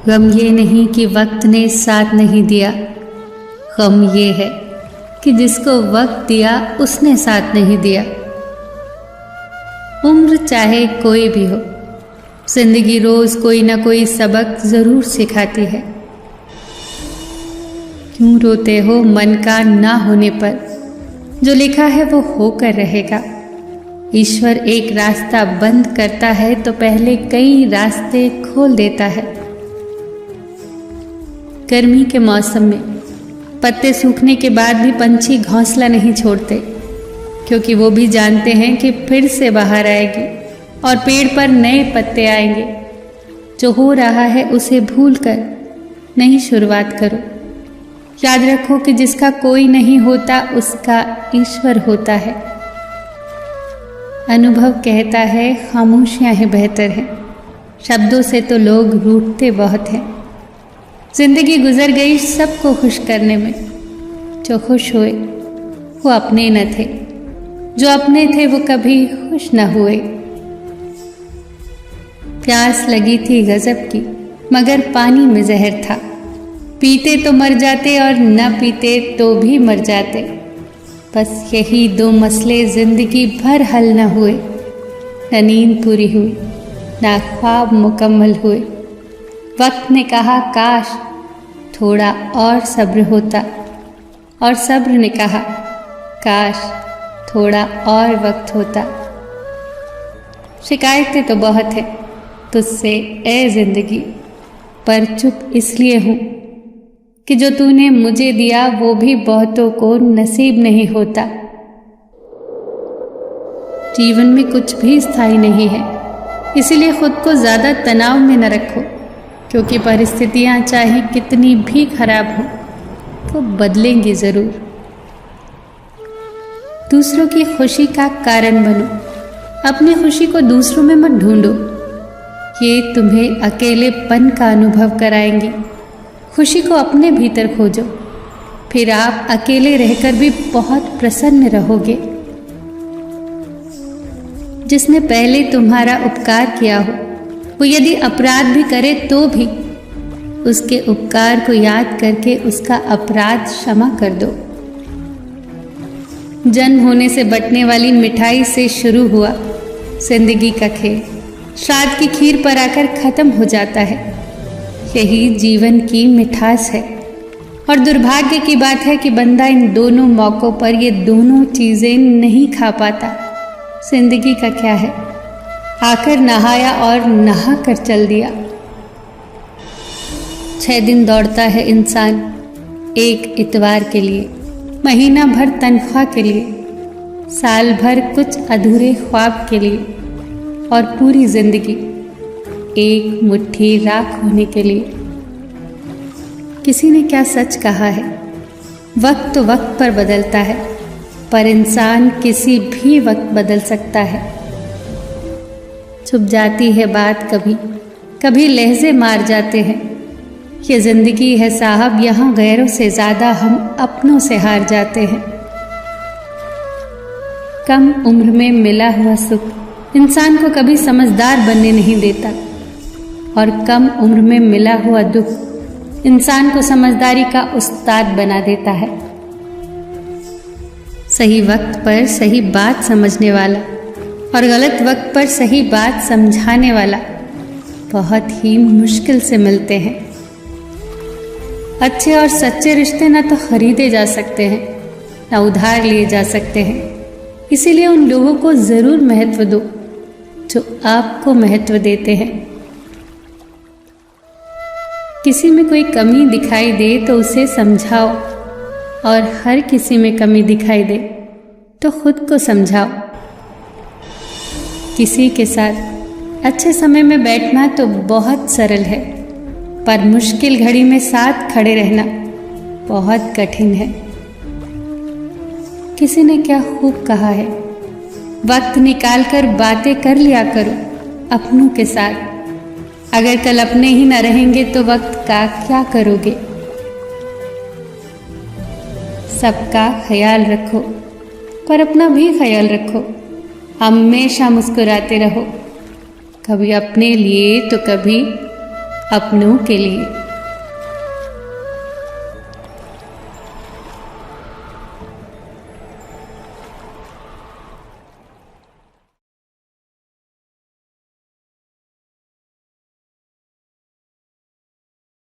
गम ये नहीं कि वक्त ने साथ नहीं दिया, गम ये है कि जिसको वक्त दिया उसने साथ नहीं दिया। उम्र चाहे कोई भी हो, जिंदगी रोज कोई ना कोई सबक जरूर सिखाती है। क्यों रोते हो मन का ना होने पर, जो लिखा है वो होकर रहेगा। ईश्वर एक रास्ता बंद करता है तो पहले कई रास्ते खोल देता है। गर्मी के मौसम में पत्ते सूखने के बाद भी पंछी घोंसला नहीं छोड़ते, क्योंकि वो भी जानते हैं कि फिर से बाहर आएगी और पेड़ पर नए पत्ते आएंगे। जो हो रहा है उसे भूलकर नई शुरुआत करो। याद रखो कि जिसका कोई नहीं होता उसका ईश्वर होता है। अनुभव कहता है खामोशियां ही बेहतर हैं, शब्दों से तो लोग रूठते बहुत हैं। जिंदगी गुजर गई सबको खुश करने में, जो खुश हुए वो अपने न थे, जो अपने थे वो कभी खुश न हुए। प्यास लगी थी गजब की, मगर पानी में जहर था। पीते तो मर जाते और न पीते तो भी मर जाते। बस यही दो मसले जिंदगी भर हल न हुए। न नींद पूरी हुई, न ख्वाब मुकम्मल हुए। वक्त ने कहा काश थोड़ा और सब्र होता, और सब्र ने कहा काश थोड़ा और वक्त होता। शिकायतें तो बहुत है तुझसे ए जिंदगी, पर चुप इसलिए हूँ कि जो तूने मुझे दिया वो भी बहुतों को नसीब नहीं होता। जीवन में कुछ भी स्थायी नहीं है, इसीलिए खुद को ज़्यादा तनाव में न रखो, क्योंकि परिस्थितियाँ चाहे कितनी भी खराब हो वो बदलेंगी ज़रूर। दूसरों की खुशी का कारण बनो, अपनी खुशी को दूसरों में मत ढूंढो। ये तुम्हें अकेलेपन का अनुभव कराएंगी। खुशी को अपने भीतर खोजो, फिर आप अकेले रहकर भी बहुत प्रसन्न रहोगे। जिसने पहले तुम्हारा उपकार किया हो वो यदि अपराध भी करे तो भी उसके उपकार को याद करके उसका अपराध क्षमा कर दो। जन्म होने से बटने वाली मिठाई से शुरू हुआ जिंदगी का खेल, श्राद्ध की खीर पर आकर खत्म हो जाता है। यही जीवन की मिठास है। और दुर्भाग्य की बात है कि बंदा इन दोनों मौक़ों पर ये दोनों चीज़ें नहीं खा पाता। जिंदगी का क्या है, आकर नहाया और नहा कर चल दिया। 6 दिन दौड़ता है इंसान एक इतवार के लिए, महीना भर तनख्वाह के लिए, साल भर कुछ अधूरे ख्वाब के लिए, और पूरी जिंदगी एक मुट्ठी राख होने के लिए। किसी ने क्या सच कहा है, वक्त तो वक्त पर बदलता है, पर इंसान किसी भी वक्त बदल सकता है। छुप जाती है बात कभी, कभी लहजे मार जाते हैं। ये जिंदगी है साहब, यहाँ गैरों से ज्यादा हम अपनों से हार जाते हैं। कम उम्र में मिला हुआ सुख इंसान को कभी समझदार बनने नहीं देता, और कम उम्र में मिला हुआ दुख इंसान को समझदारी का उस्ताद बना देता है। सही वक्त पर सही बात समझने वाला और गलत वक्त पर सही बात समझाने वाला बहुत ही मुश्किल से मिलते हैं। अच्छे और सच्चे रिश्ते ना तो खरीदे जा सकते हैं, ना उधार लिए जा सकते हैं। इसीलिए उन लोगों को जरूर महत्व दो जो आपको महत्व देते हैं। किसी में कोई कमी दिखाई दे तो उसे समझाओ, और हर किसी में कमी दिखाई दे तो खुद को समझाओ। किसी के साथ अच्छे समय में बैठना तो बहुत सरल है, पर मुश्किल घड़ी में साथ खड़े रहना बहुत कठिन है। किसी ने क्या खूब कहा है, वक्त निकाल कर बातें कर लिया करो अपनों के साथ। अगर कल अपने ही न रहेंगे तो वक्त का क्या करोगे। सबका ख्याल रखो, पर अपना भी ख्याल रखो। हमेशा मुस्कुराते रहो, कभी अपने लिए तो कभी अपनों के लिए।